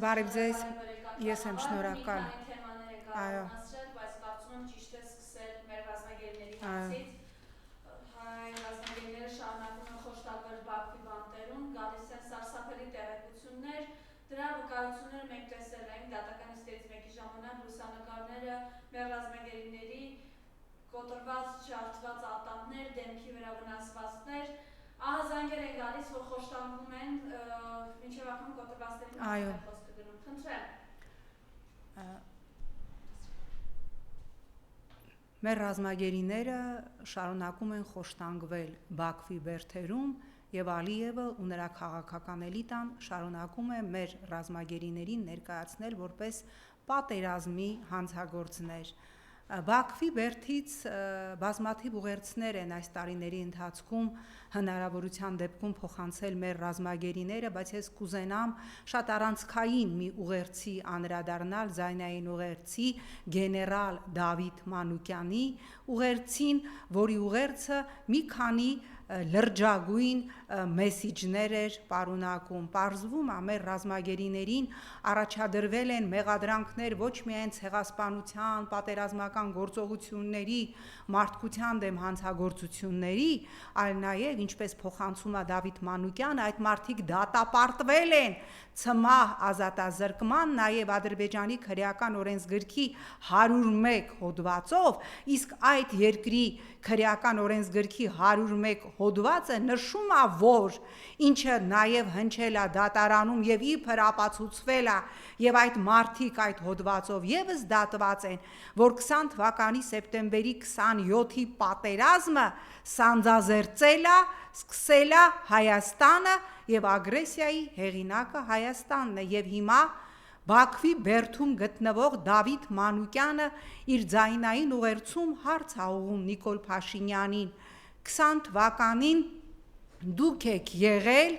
Բարև ձեզ, ես եմ շնորհակալ։ Այո, Բայց կարծում եմ ճիշտ է սկսել մեր ռազմագերիների այո, հարցից։ Հայ ռազմագերիները շարունակում են խոշտակվել Բաքվի բանտերում, գալիս են սարսափելի տեղեկություններ, դրա վկայությունները մենք տեսել ենք դատական նիստերից մեկի ժամանակ լուսանկարները մեր ռազմագերիների կոտրված, ջարդված ատամներ, դեմքի վրա վնասվածքներ, ահազանգեր են գալիս, որ խոշտանգում են մինչև անգամ կոտրվածների այո, մասին խոսքը գնում։ Խնդրեմ։ մեր ռազմագերիները շարունակում են խոշտանգվել Բաքվի բերդերում եւ Ալիևը ու նրա քաղաքական էլիտան շարունակում է մեր ռազմագերիներին ներկայացնել որպես պատերազմի հանցագործներ։ Բաքվի բերդից բազմաթիվ ուղերձներ են այս տարիների ընթացքում հնարավորության դեպքում փոխանցել մեր ռազմագերիները, բայց ես կուզենամ շատ առանցքային մի ուղերձի անդրադառնալ ձայնային ուղերձի գեներալ Դավիթ Մանուկյանի ուղերձին, որի ուղերձը մի քանի լրջագույն մեսիջներ էր պարունակում։ Պարզվում է մեր ռազմագերիներին առաջադրվել են մեղադրանքներ ոչ միայն ցեղասպանության, պատերազմական գործողությունների, մարդկության դեմ հանցագործությունների, այլ նաև, ինչպես փոխանցում է Դավիթ Մանուկյանը, այդ մարդիկ դատապարտվել են ցմահ ազատազրկման, նաև Ադրբեջանի քրեական օրենսգրքի 101 հոդվածով, իսկ այդ երկրի քրեական օրենսգրքի 101 հոդվածը նշում է, որ ինչը նաև հնչել է դատարանում եւ իբր ապացուցվել է եւ այդ մարդիկ այդ հոդվածով եւս դատված են, որ 20 թվականի սեպտեմբերի 27-ի պատերազմը սանձազերծել է, սկսել է Հայաստանը եւ ագրեսիայի հեղինակը Հայաստանն է եւ հիմա Բաքվի բերդում գտնվող Դավիթ Մանուկյանը իր ձայնային ուղերձում հարց է ուղղում Նիկոլ Փաշինյանին 20 թվականին դուք եք եղել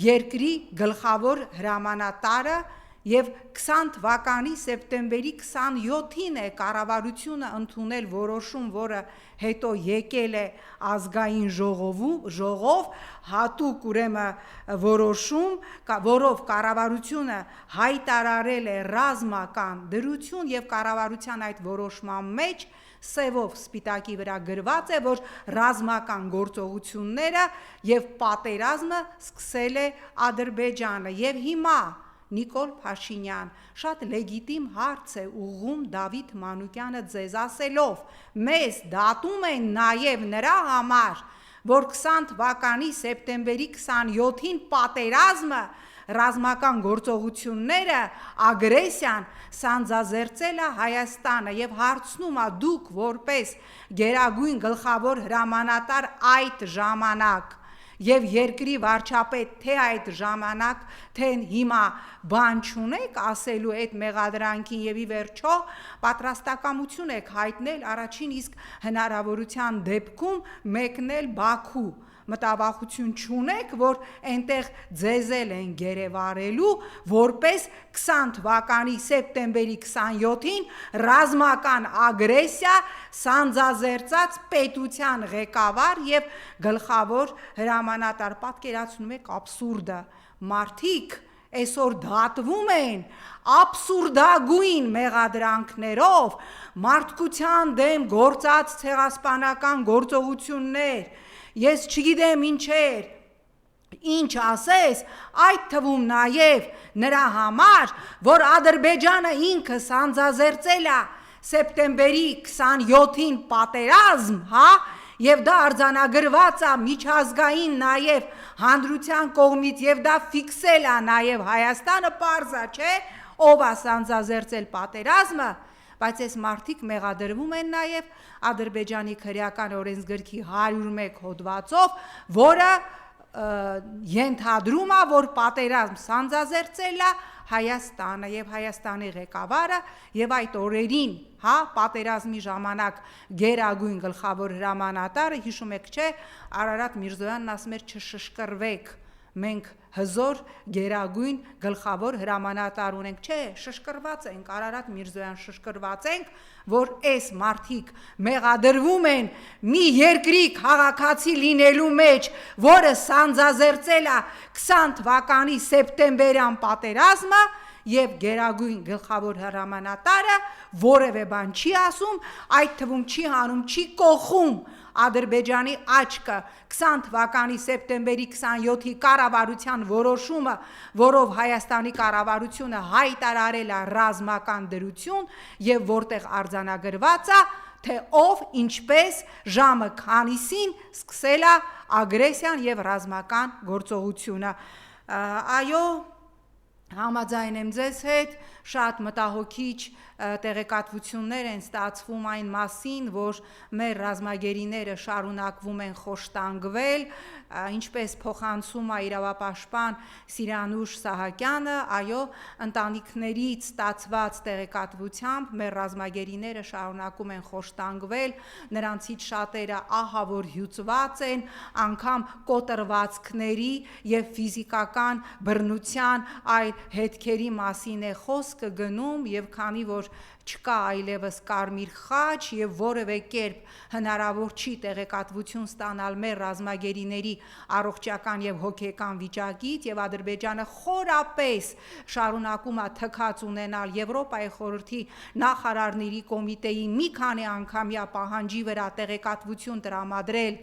երկրի գլխավոր հրամանատարը եւ 20 թվականի սեպտեմբերի 27-ին է կառավարությունը ընդունել որոշում, որը հետո եկել է ազգային ժողով, հատուկ ուրեմն որոշում, որով կառավարությունը հայտարարել է ռազմական դրություն եւ կառավարության այդ որոշման մեջ սևով սպիտակի վրա գրված է, որ ռազմական գործողությունները եւ պատերազմը սկսել է Ադրբեջանը եւ հիմա Նիկոլ Փաշինյան շատ լեգիտիմ հարց է ուղղում Դավիթ Մանուկյանը ձեզ ասելով. մեզ դատում են նաև նրա համար, որ 20 թվականի սեպտեմբերի 27-ին պատերազմը, ռազմական գործողությունները, ագրեսիան սանձազերծել է Հայաստանը եւ հարցնում է դուք որպես գերագույն գլխավոր հրամանատար այդ ժամանակ եւ երկրի վարչապետ թե այդ ժամանակ թե հիմա բան չունեք ասելու այդ մեղադրանքին եւ ի վերջո պատրաստակամություն եք հայտնել առաջին իսկ հնարավորության դեպքում մեկնել Բաքու մտավախություն չունեք, որ այնտեղ ձեզել են գերեվարելու որպես 20 թվականի սեպտեմբերի 27-ին ռազմական ագրեսիա սանձազերծած պետության ղեկավար եւ գլխավոր հրամանատար պատկերացնում եք աբսուրդը մարդիկ այսօր դատվում են աբսուրդագույն մեղադրանքներով մարդկության դեմ գործած ցեղասպանական գործողություններ ես չգիտեմ ինչ ասես, այդ թվում նաև նրա համար, որ Ադրբեջանը ինքը սանձազերծել է սեպտեմբերի 27-ին պատերազմ, եւ դա արձանագրված է միջազգային նաև հանրության կողմից եւ դա ֆիքսել է նաև Հայաստանը, պարզ է, չէ, ով է սանձազերծել պատերազմը, բայց այս մարդիկ մեղադրվում են նաև Ադրբեջանի քրեական օրենսգրքի 101 հոդվածով, որը ենթադրում է, որ պատերազմ սանձազերծել է Հայաստանը եւ Հայաստանի ղեկավարը եւ այդ օրերին, պատերազմի ժամանակ գերագույն գլխավոր հրամանատարը, հիշում եք, չէ, Արարատ Միրզոյանն ասում էր չշշկրվեք մենք հզոր գերագույն գլխավոր հրամանատար ունենք, չէ, շշկրված ենք, Արարատ Միրզոյան, շշկրված ենք, որ այս մարդիկ մեղադրվում են մի երկրի քաղաքացի լինելու մեջ, որը սանձազերծել է 20 թվականի սեպտեմբերյան պատերազմը, եւ գերագույն գլխավոր հրամանատարը որևէ բան չի ասում, այդ թվում չի հանում, չի կողում Ադրբեջանի աչքը 20 թվականի սեպտեմբերի 27-ի կառավարության որոշումը, որով Հայաստանի կառավարությունը հայտարարել է ռազմական դրություն եւ որտեղ արձանագրված է, թե ով ինչպես ժամը քանիսին սկսել է ագրեսիան եւ ռազմական գործողությունը։ Այո, համաձայն եմ ձեզ հետ, շատ մտահոգիչ տեղեկատվություններ են ստացվում այն մասին, որ մեր ռազմագերիները շարունակվում են խոշտանգվել, ինչպես փոխանցում է իրավապաշտպան Սիրանուշ Սահակյանը, այո, ընտանիքներից ստացված տեղեկատվությամբ մեր ռազմագերիները շարունակում են խոշտանգվել, նրանցից շատերը ահավոր հյուծված են, անգամ կոտրվածքների եւ ֆիզիկական բռնության այլ հետքերի մասին է խոսքը գնում, եւ քանի որ չկա այլևս կարմիր խաչ եւ որևէ կերպ հնարավոր չի տեղեկատվություն ստանալ մեր ռազմագերիների առողջական եւ հոգեկան վիճակից եւ Ադրբեջանը խորապես շարունակում է թքած ունենալ Եվրոպայի խորհրդի նախարարների կոմիտեի մի քանի անգամյա պահանջի վրա տեղեկատվություն տրամադրել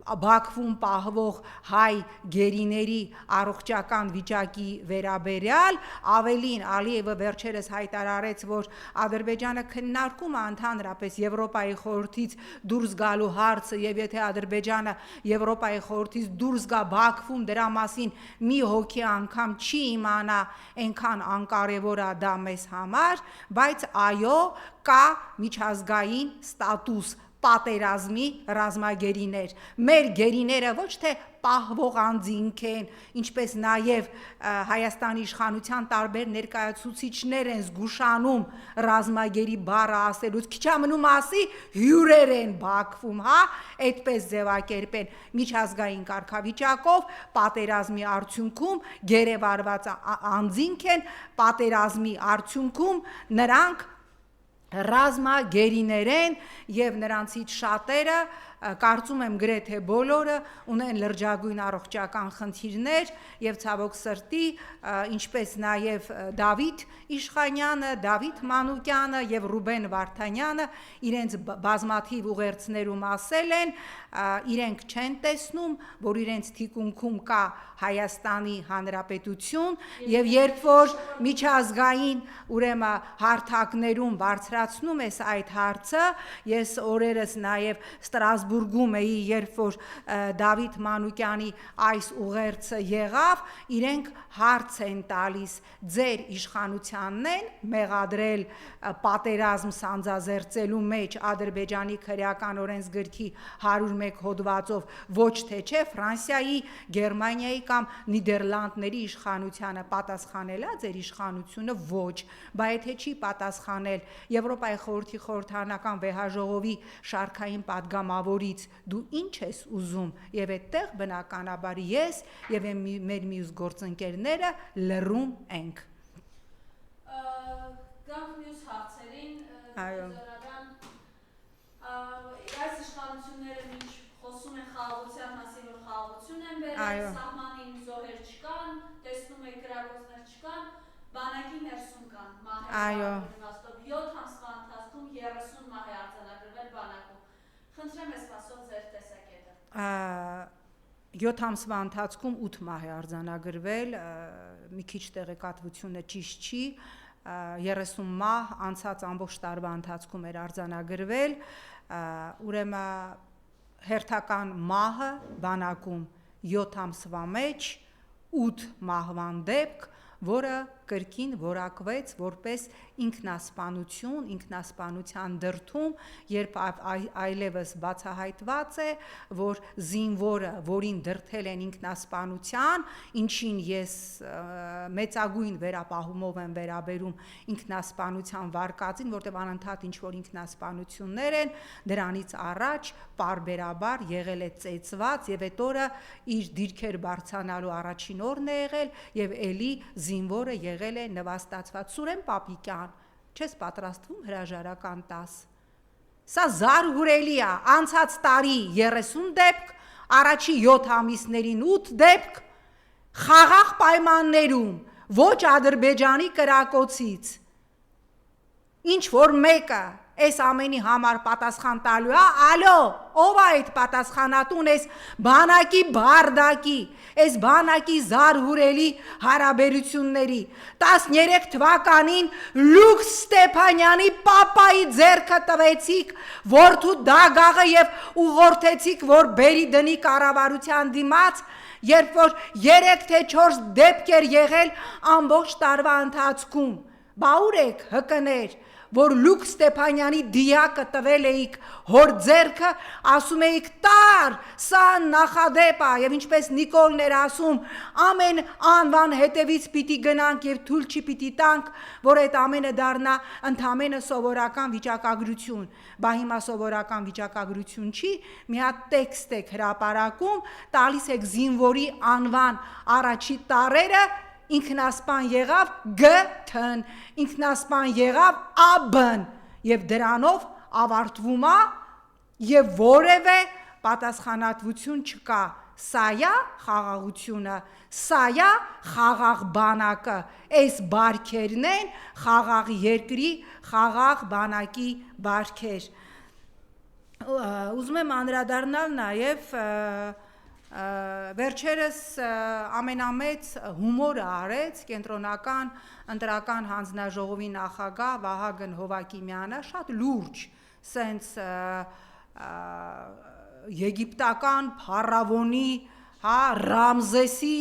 Բաքվում պահվող հայ գերիների առողջական վիճակի վերաբերյալ, ավելին Ալիևը վերջերս հայտարարեց, որ Ադրբեջանը քննարկում է ընդհանրապես Եվրոպայի խորհրդից դուրս գալու հարցը եւ եթե Ադրբեջանը Եվրոպայի խորհրդից դուրս գա Բաքվում դրա մասին մի հոգի անգամ չի իմանա, այնքան անկարևոր է դա մեզ համար, բայց այո, կա միջազգային ստատուս պատերազմի ռազմագերիներ, մեր գերիները ոչ թե պահվող անձինք են, ինչպես նաև Հայաստանի իշխանության տարբեր ներկայացուցիչներ են զգուշանում ռազմագերի բառը ասելուց, քիչ մնում ասի հյուրեր են Բաքվում, հա, այդպես ձևակերպեն միջազգային կարգավիճակով պատերազմի արդյունքում գերեվարված անձինք են, պատերազմի արդյունքում նրանք ռազմագերիներ են եւ նրանցից շատերը կարծում եմ գրեթե բոլորը ունեն լրջագույն առողջական խնդիրներ եւ ցավոք սրտի ինչպես նաեւ Դավիթ Իշխանյանը, Դավիթ Մանուկյանը եւ Ռուբեն Վարդանյանը իրենց բազմաթիվ ուղերձներում ասել են, իրենք չեն տեսնում, որ իրենց թիկունքում կա Հայաստանի Հանրապետություն եւ երբ որ միջազգային ուրեմն հարթակներում բարձրացնում ես այդ հարցը, ես օրերս նաեւ Ստրասբուրգում էի, երբ որ Դավիթ Մանուկյանի այս ուղերձը եղավ, իրենք հարց են տալիս, ձեր իշխանությանն են մեղադրել պատերազմ սանձազերծելու մեջ Ադրբեջանի քրեական օրենսգրքի 101 հոդվածով, ոչ թե չէ Ֆրանսիայի, Գերմանիայի կամ Նիդերլանդների իշխանությանը պատասխանել է ձեր իշխանությունը ոչ, բայց եթե չի պատասխանել Եվրոպայի խորհրդի խորհրդարանական վեհաժողովի շարքային պատգամավորից դու ինչ ես ուզում եւ այդտեղ բնականաբար ես եւ մեր մյուս գործընկերները լռում ենք։ Գանք մյուս հարցերին, այո, այս իշխանությունները մինչ խոսում են խաղաղության մասին, որ խաղաղություն են բերել, սահմանին զոհեր չկան, տեսնում եք գրագործներ չկան, բանակի ներսում կան մահեր, 7 ամսվա ընթացքում 30 մահ է արձանագրվել բանակում։ Խնդրեմ ես ասող ձեր տեսակետը։ 7 ամսվա ընթացքում 8 մահ է արձանագրվել, մի քիչ տեղեկատվությունը ճիշտ չի, 30 մահ անցած ամբողջ տարվա ընթացքում էր արձանագրվել, ուրեմն հերթական մահը բանակում 7 ամսվա մեջ 8 մահվան դեպք, որը կրկին որակվեց որպես ինքնասպանություն, ինքնասպանության դրդում, երբ այլևս բացահայտված է, որ զինվորը, որին դրդել են ինքնասպանության, ինչին ես մեծագույն վերապահումով եմ վերաբերում ինքնասպանության վարկածին, որտեղ անընդհատ ինչ-որ ինքնասպանություններ են, դրանից առաջ պարբերաբար եղել է ծեծված եւ այդ օրը իր դիրքեր բարձրանալու առաջին օրն է եղել եւ էլի զինվորը եղել է նվաստացված։ Սուրեն Պապիկյան, չես պատրաստվում հրաժարական տաս։ Սա զարհուրելի է, անցած տարի 30 դեպք, առաջի 7 ամիսներին 8 դեպք, խաղաղ պայմաններում, ոչ Ադրբեջանի կրակոցից։ Ինչ որ մեկը այս ամենի համար պատասխան տալու է, ալո, ով է այդ պատասխանատուն այս բանակի բարդակի, այս բանակի զարհուրելի հարաբերությունների։ 13 թվականին Լյուկ Ստեփանյանի պապայի ձեռքը տվեցիք որդու դագաղը եւ ուղղորդեցիք, որ բերի դնի կառավարության դիմաց, երբ որ 3 թե 4 դեպք էր եղել ամբողջ տարվա ընթացքում։ Բա ուր եք հկներ, որ Լյուկ Ստեփանյանի դիակը տվել էիք հոր ձեռքը, ասում էիք տար, սա նախադեպ է, եւ ինչպես Նիկոլն էր ասում, ամեն անվան հետևից պիտի գնանք եւ թույլ չպիտի տանք, որ այդ ամենը դառնա ընդամենը սովորական վիճակագրություն։ Բա հիմա սովորական վիճակագրություն չի, մի հատ տեքստ եք հրապարակում, տալիս եք զինվորի անվան առաջի տառերը, ինքնասպան եղավ Գ-թն, ինքնասպան եղավ Ա-բն եւ դրանով ավարտվում է եւ որևէ պատասխանատվություն չկա։ Սա է խաղաղությունը, սա է խաղաղ բանակը, այս բարքերն են խաղաղ երկրի, խաղաղ բանակի բարքեր։ Ուզում եմ անդրադառնալ նաեւ վերջերս ամենամեծ հումորը արեց կենտրոնական ընտրական հանձնաժողովի նախագահ Վահագն Հովակիմյանը, շատ լուրջ, սենց եգիպտական փարավոնի, Ռամզեսի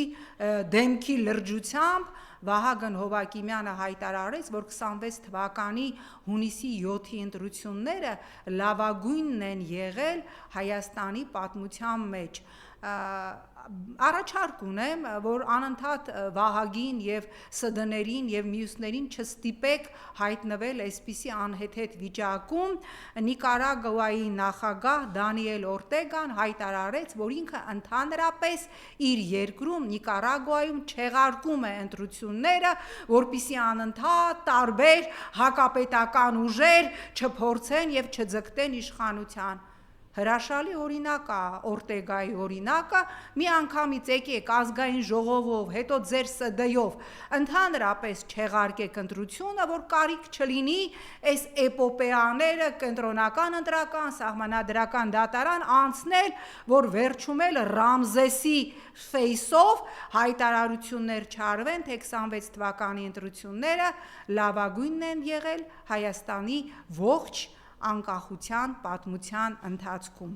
դեմքի լրջությամբ Վահագն Հովակիմյանը հայտարարեց, որ 26 թվականի հունիսի 7-ի ընտրությունները լավագույնն են եղել Հայաստանի պատմության մեջ։ Առաջարկ ունեմ, որ անընդհատ Վահագին եւ ՍԴ-ներին եւ մյուսներին չստիպեք հայտնվել այսպիսի անհեթեթ վիճակում։ Նիկարագուայի նախագահ Դանիել Օրտեգան հայտարարեց, որ ինքը ընդհանրապես իր երկրում Նիկարագուայում չեղարկում է ընտրությունները, որպիսի անընդհատ տարբեր հակապետական ուժեր չփորձեն եւ չձգտեն իշխանության։ Հրաշալի օրինակ է Օրտեգայի օրինակը, մի անգամից եկեք ազգային ժողովով, հետո ձեր ՍԴ-ով ընդհանրապես չեղարկեք ընտրությունը, որ կարիք չլինի այս էպոպեաները կենտրոնական ընտրական, սահմանադրական դատարան անցնել, որ վերջում էլ Ռամզեսի ֆեյսով հայտարարություններ չարվեն, թե 26 թվականի ընտրությունները լավագույնն են եղել Հայաստանի ողջ անկախության պատմության ընթացքում։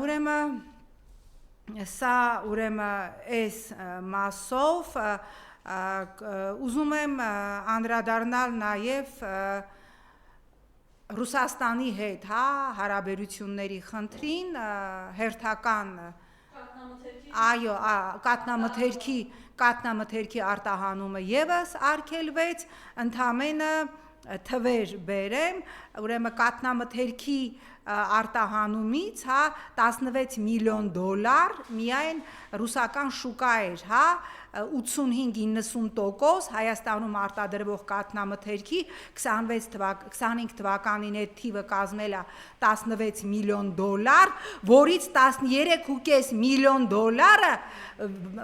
Ուրեմն սա այս մասով ուզում եմ անդրադառնալ նաև Ռուսաստանի հետ, հարաբերությունների խնդրին, հերթական այո, կատնամթերքի արտահանումը եւս արգելվեց, ընդամենը թվեր բերեմ, ուրեմն կատնամթերքի արտահանումից 16 միլիոն դոլար միայն ռուսական շուկա էր, 85-90% Հայաստանում արտադրվող կատնամթերքի 25 թվականին այդ թիվը կազմել է 16 միլիոն դոլար, որից 13.5 միլիոն դոլարը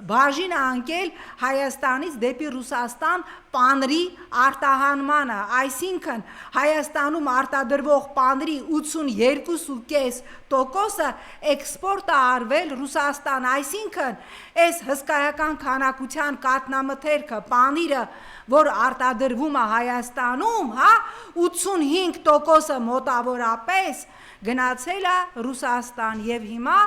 բաժին է անկել Հայաստանից դեպի Ռուսաստան պանրի արտահանմանը, այսինքն Հայաստանում արտադրվող պանրի 82.5%-ը էքսպորտ է արվել Ռուսաստան, այսինքն այս հսկայական քանակության կատնամթերքը, պանիրը, որ արտադրվում է Հայաստանում, 85%-ը մոտավորապես գնացել է Ռուսաստան եւ հիմա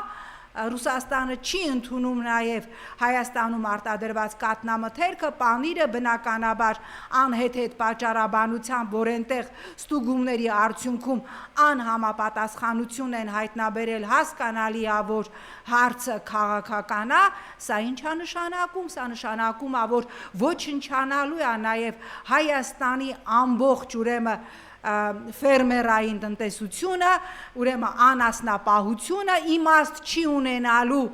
Ռուսաստանը չի ընդունում նաև Հայաստանում արտադրված կաթնամթերքը, պանիրը բնականաբար անհեթեթ պատճառաբանությամբ, որ այնտեղ ստուգումների արդյունքում անհամապատասխանություն են հայտնաբերել, հասկանալի է, որ հարցը քաղաքական է, սա ինչ է նշանակում, սա նշանակում է, որ ոչնչանալու է նաև Հայաստանի ամբողջ ուրեմն ֆերմերային տնտեսությունը, ուրեմն անասնապահությունը իմաստ չի ունենալու,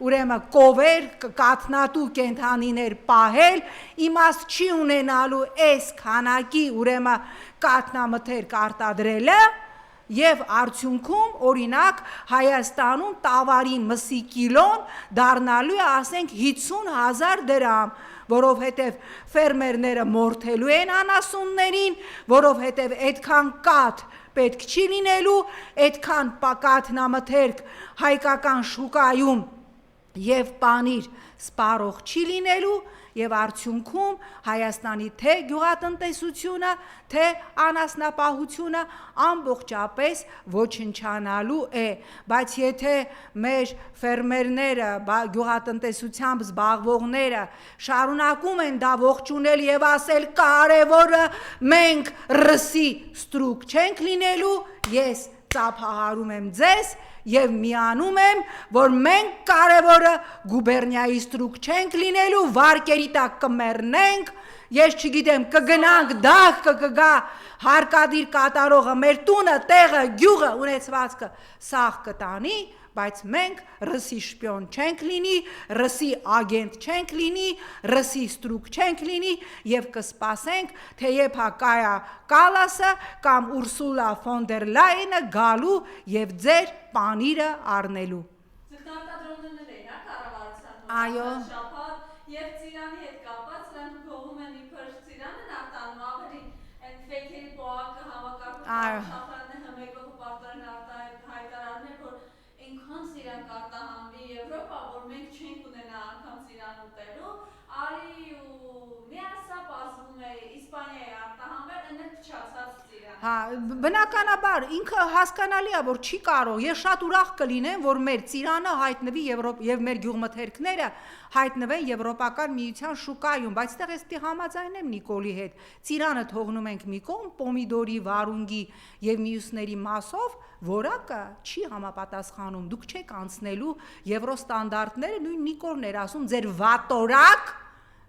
ուրեմն կովեր, կաթնատու կենդանիներ պահել, իմաստ չի ունենալու այս քանակի ուրեմն կաթնամթերք արտադրելը եւ արդյունքում օրինակ Հայաստանում տավարի մսի կիլոն դառնալու է ասենք 50,000 դրամ, որովհետև ֆերմերները մորթելու են անասուններին, որովհետև այդքան կաթ պետք չի լինելու, այդքան կաթնամթերք հայկական շուկայում եւ պանիր սպառող չի լինելու եւ արդյունքում Հայաստանի թե գյուղատնտեսությունը, թե անասնապահությունը ամբողջապես ոչնչանալու է, բայց եթե մեր ֆերմերները, գյուղատնտեսությամբ զբաղվողները շարունակում են դա ողջունել եւ ասել կարևորը մենք ռսի ստրուկ չենք լինելու, ես ծափահարում եմ ձեզ եւ միանում եմ, որ մենք կարևորը գուբերնիայի ստրուկ չենք լինելու, վարկերի տակ կմեռնենք, ես չգիտեմ, կգնանք դահ կգա հարկադիր կատարողը մեր տունը, տեղը, գյուղը, ունեցվածքը սաղ կտանի, բայց մենք ռսի շպիոն չենք լինի, ռսի ագենտ չենք լինի, ռսի ստրուկ չենք լինի եւ կսպասենք, թե երբ Կայա Կալասը կամ Ուրսուլա ֆոն դեր Լայենը գալու եւ ձեր պանիրը առնելու։ Ձգնարտադրողներն են, կառավարության։ Այո։ Եվ ծիրանի հետ կապված նրանք փողում են իբր ծիրանն արտանում ավելի այն ֆեյքերի բողոքը համակարգում շաֆրանը հմեկող պարտարն հայտարարներ, որ այնքան ծիրան կարտահանվի Եվրոպա, որ մենք չենք ունենա անգամ ծիրան ուտելու, արի ու միասապ ասվում է Իսպանիայի արտահանվել, ընդ փչացած ծիրան։ Հա, բնականաբար ինքը հասկանալի է, որ չի կարող, ես շատ ուրախ կլինեմ, որ մեր ծիրանը հայտնվի եւ մեր գյուղմթերքները հայտնվեն Եվրոպական միության շուկայում, բայց այդտեղ էստի համաձայնեմ Նիկոլի հետ, ծիրանը թողնում ենք մի կողմ, պոմիդորի, վարունգի եւ մյուսների մասով, որակը չի համապատասխանում, դուք չեք անցնելու եվրոստանդարտները, նույն Նիկոլն էր ասում, ձեր վատորակ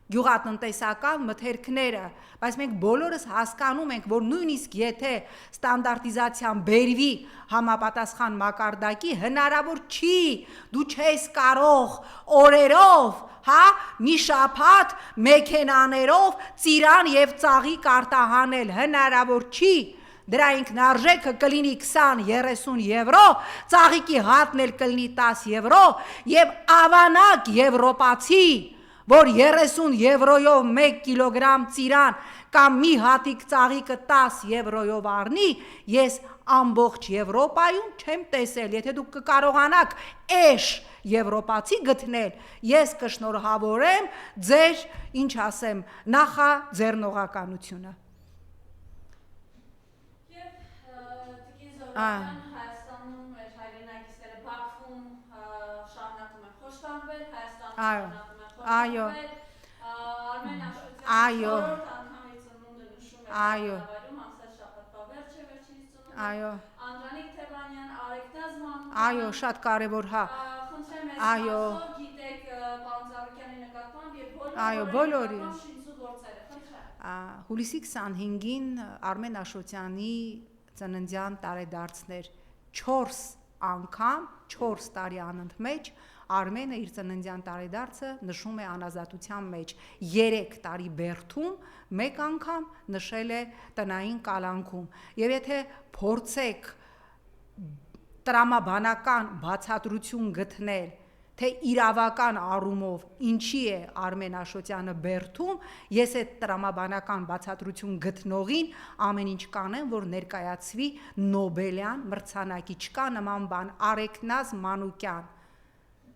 գյուղատնտեսական մթերքները, բայց մենք բոլորս հասկանում ենք, որ նույնիսկ եթե ստանդարտիզացիան բերվի համապատասխան մակարդակի, հնարավոր չի, դու չես կարող օրերով, հա, մի շաբաթ մեքենաներով ծիրան եւ ծաղիկ արտահանել, հնարավոր չի, դրա ինքնարժեքը կլինի 20-30 եվրո, ծաղիկի հատն էլ կլինի 10 եվրո եւ ավանակ եվրոպացի, որ 30 եվրոյով 1 կիլոգրամ ծիրան կամ մի հատիկ ծաղիկը 10 եվրոյով առնի, ես ամբողջ Եվրոպայում չեմ տեսել, եթե դուք կկարողանաք էշ եվրոպացի գտնել, ես կշնորհավորեմ ձեր, ինչ ասեմ, նախաձեռնողականությունը։ Հայաստանում մեր հայրենակիցները Բաքվում շարունակում են խոշտանգվել, Հայաստանում Այո, Արմեն Աշոտյանը այո, անգամի ծնունդը նշում է Հայաստանում, անցած շաբաթվա վերջը վերջինիս ծնունդը, այո, Անդրանիկ Թևանյան, Արեգ Դազման, այո, շատ կարևոր, հա, խնդրեմ ես այո, մասով գիտեք պարոն Ծառուկյանի նկատմամբ եւ այո, բոլորի շինծու գործերը, խնդրեմ։ Հուլիսի 25-ին Արմեն Աշոտյանի ծննդյան տարեդարձներ 4 անգամ, 4 տարի անընդմեջ Արմենը իր ծննդյան տարեդարձը նշում է անազատության մեջ 3 տարի բերդում, 1 անգամ նշել է տնային կալանքում եւ եթե փորձեք տրամաբանական բացատրություն գտնել թե իրավական առումով ինչի է Արմեն Աշոտյանը բերդում, ես այդ տրամաբանական բացատրություն գտնողին ամեն ինչ կանեմ, որ ներկայացվի Նոբելյան մրցանակի, չկա նման բան, Արեգնազ Մանուկյան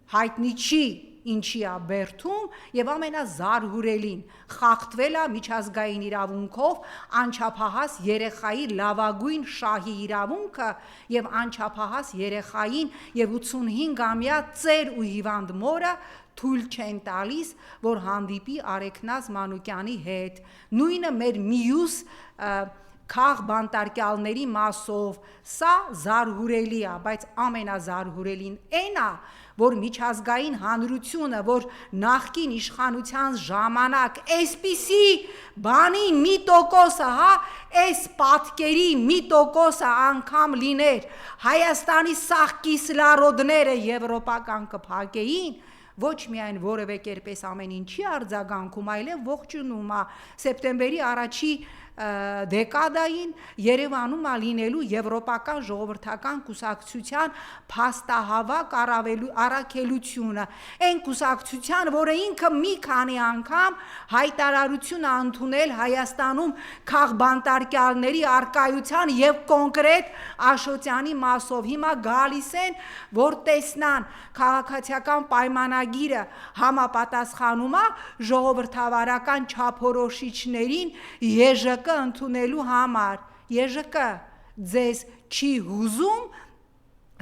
հայտնի չի ինչի է բերդում եւ ամենազարհուրելին խախտվել է միջազգային իրավունքով անչափահաս երեխայի լավագույն շահի իրավունքը եւ անչափահաս երեխային եւ 85-ամյա ծեր ու հիվանդ մորը թույլ չեն տալիս, որ հանդիպի Արեգնազ Մանուկյանի հետ, նույնը մեր մյուս քաղ բանտարկյալների մասով, սա զարհուրելի է, բայց ամենազարհուրելին այն է, որ միջազգային հանրությունը, որ նախկին իշխանության ժամանակ այսպիսի բանի մի տոկոսը, այս պատկերի մի տոկոսը անգամ լիներ, Հայաստանի սաղ կիսլարոդները եվրոպական կփակեին, ոչ միայն որևէ կերպես ամեն ինչի արձագանքում, այլև ողջունում է սեպտեմբերի առաջի դեկադային Երևանում լինելու եվրոպական ժողովրդական կուսակցության փաստահավաք առաքելությունը, այն կուսակցության, որը ինքը մի քանի անգամ հայտարարություն ընդունել Հայաստանում քաղբանտարկյալների արկայության եւ կոնկրետ Աշոտյանի մասով, հիմա գալիս են, որ տեսնան քաղաքացիական պայմանագիրը համապատասխանում է ժողովրդավարական չափորոշիչներին ԵԺԿ ընդունելու համար, ԵԺԿ ձեզ չի հուզում,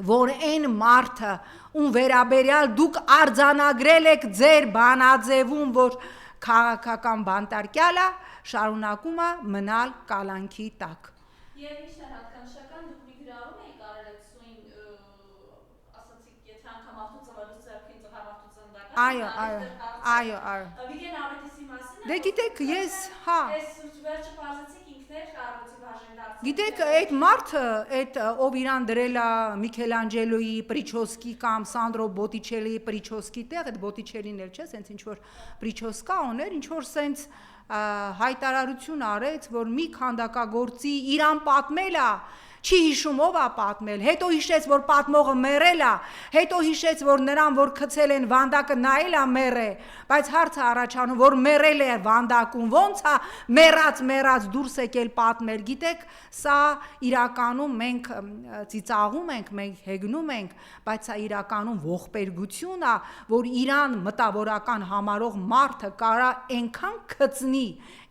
որ այն մարդը, ում վերաբերյալ դուք արձանագրել եք ձեր բանաձևում, որ քաղաքական բանտարկյալ է, շարունակում է մնալ կալանքի տակ։ Եվ ինչ է հատկանշական, դուք մի գրառում եք արել եք սույն, ասացիք, եթե անգամ աղթու ծվալուց ձերքին ծղարաղթու ծնդական, այո, Վիգեն Ավետիսի մասին է, դե գիտեք, ես, Ես վերջը պարզեցիք ինքներ կառույցի բաժին դարձել։ Գիտեք, այդ մարդը, այդ ով իրան դրել է Միքելանջելոյի Պրիչոսկի կամ Սանդրո Բոտիչելիի Պրիչոսկի տեղ, այդ Բոտիչելին էլ չէ, սենց ինչ-որ Պրիչոսկա ուներ, ինչ-որ սենց հայտարարություն արեց, որ մի քանդակագործի իրան պատմել է, չի հիշում ով է պատմել, հետո հիշեց, որ պատմողը մեռել է, հետո հիշեց, որ նրան, որ գցել են վանդակը նայել է մեռե, բայց հարցը առաջանում, որ մեռել է վանդակում, ոնց է մեռած դուրս եկել պատմել, գիտեք, սա իրականում մենք ծիծաղում ենք, մենք հեգնում ենք, բայց սա իրականում ողբերգություն է, որ իրան մտավորական համարող մարդը կարա այնքան գծնի,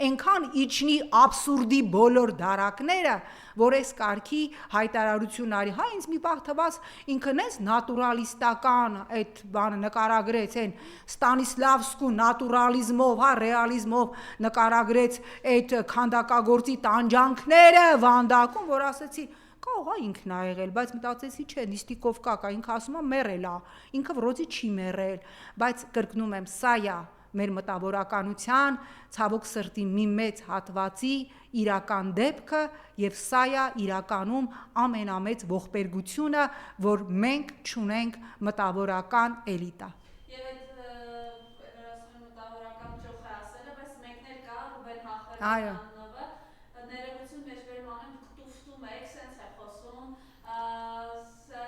այնքան իջնի աբսուրդի բոլոր դարակները, որ այս կարգի հայտարարություն արի, ինձ մի պահ թվաց ինքն էս նատուրալիստական այդ բանը նկարագրեց, այն Ստանիսլավսկու նատուրալիզմով, ռեալիզմով նկարագրեց այդ քանդակագործի տանջանքները վանդակում, որ ասեցի կարող է ինքն ա եղել, բայց մտածեցի չէ, նիստիկով կա, ինքը ասում է մեռել է, ինքը վրոձի չի մեռել, բայց կրկնում եմ, սա է մեր մտավորականության, ցավոք սրտի մի մեծ հատվածի իրական դեպքը եւ սա է իրականում ամենամեծ ողբերգությունը, որ մենք չունենք մտավորական էլիտա։ Եվ այդ մտավորական ճոխ է ասելը, բայց մեկն էլ կա Ռուբեն Հախվերյանովը, ներողություն մեջբերում անեմ, տուֆտում եք, սենց է խոսում,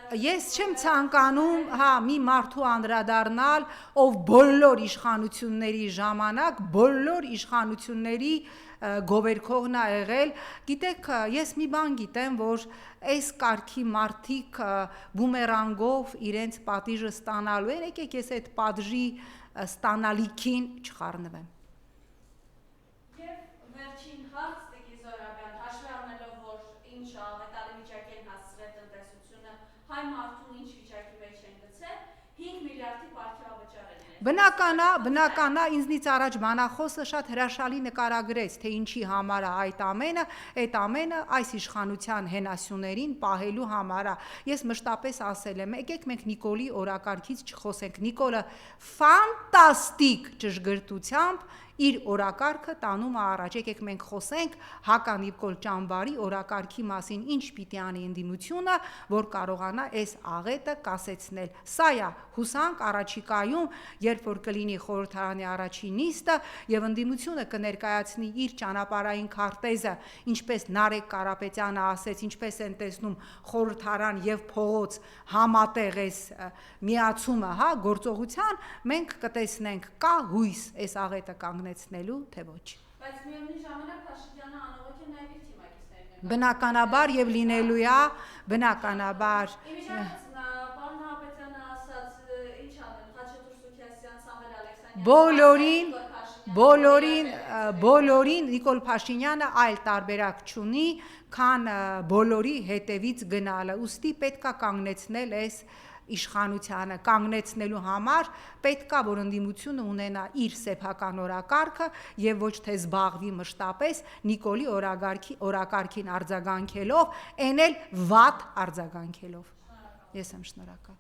Ես չեմ ցանկանում, մի մարդու անդրադառնալ, ով բոլոր իշխանությունների ժամանակ, բոլոր իշխանությունների գովերքողն է եղել, գիտեք, ես մի բան գիտեմ, որ այս կարգի մարդիկ բումերանգով իրենց պատիժը ստանալու են, եկեք ես այդ պատժի ստանալիքին չխառնվեմ։ Եվ վերջին հարց Տիկի Զորաբյան, հաշվի առնելով, որ ինչ աղետալի վիճակի են հասցրել տնտեսությունը, հայ մարդուն ինչ վիճակի մեջ են գցել, 5 միլիարդի պարգևավճար են։ Բնական է, ինձնից առաջ բանախոսը շատ հրաշալի նկարագրեց, թե ինչի համար է այդ ամենը այս իշխանության հենասյուներին պահելու համար է։ Ես մշտապես ասել եմ, եկեք մենք Նիկոլի օրակարգից չխոսենք, Նիկոլը ֆանտաստիկ ճշգրտությամբ իր օրակարգը տանում է առաջ, եկեք մենք խոսենք Հական Նիկոլ Ճամբարի օրակարգի մասին, ինչ պիտի անի ընդդիմությունը, որ կարողանա այս աղետը կասեցնել։ Սա է հուսանք առաջիկայում, երբ որ կլինի խորհրդարանի առաջին նիստը եւ ընդդիմությունը կներկայացնի իր ճանապարհային քարտեզը, ինչպես Նարեկ Կարապետյանը ասեց, ինչպես են տեսնում խորհրդարան եւ փողոց համատեղ այս միացումը, գործողության, մենք կտեսնենք կա հույս այս աղետը կանգնեցնելու, թե ոչ։ Բայց միևնույն ժամանակ Փաշինյանը անողոք է նաև իր թիմակիցներին։ Բնականաբար եւ լինելու է, բնականաբար։ Իմիջիայլոց պարոն Հապետյանը ասաց, ինչ անեն, Խաչատուր Սուքիասյանը բոլորին Նիկոլ Փաշինյանը այլ տարբերակ չունի, քան բոլորի հետևից գնալը, ուստի պետքա կանգնեցնել այս իշխանությանը, կանգնեցնելու համար պետքա որ ընդդիմությունը ունենա իր սեփական օրակարգը եւ ոչ թե զբաղվի մշտապես Նիկոլի օրակարգին արձագանքելով, այն էլ վատ արձագանքելով։ Ես եմ շնորհակալ։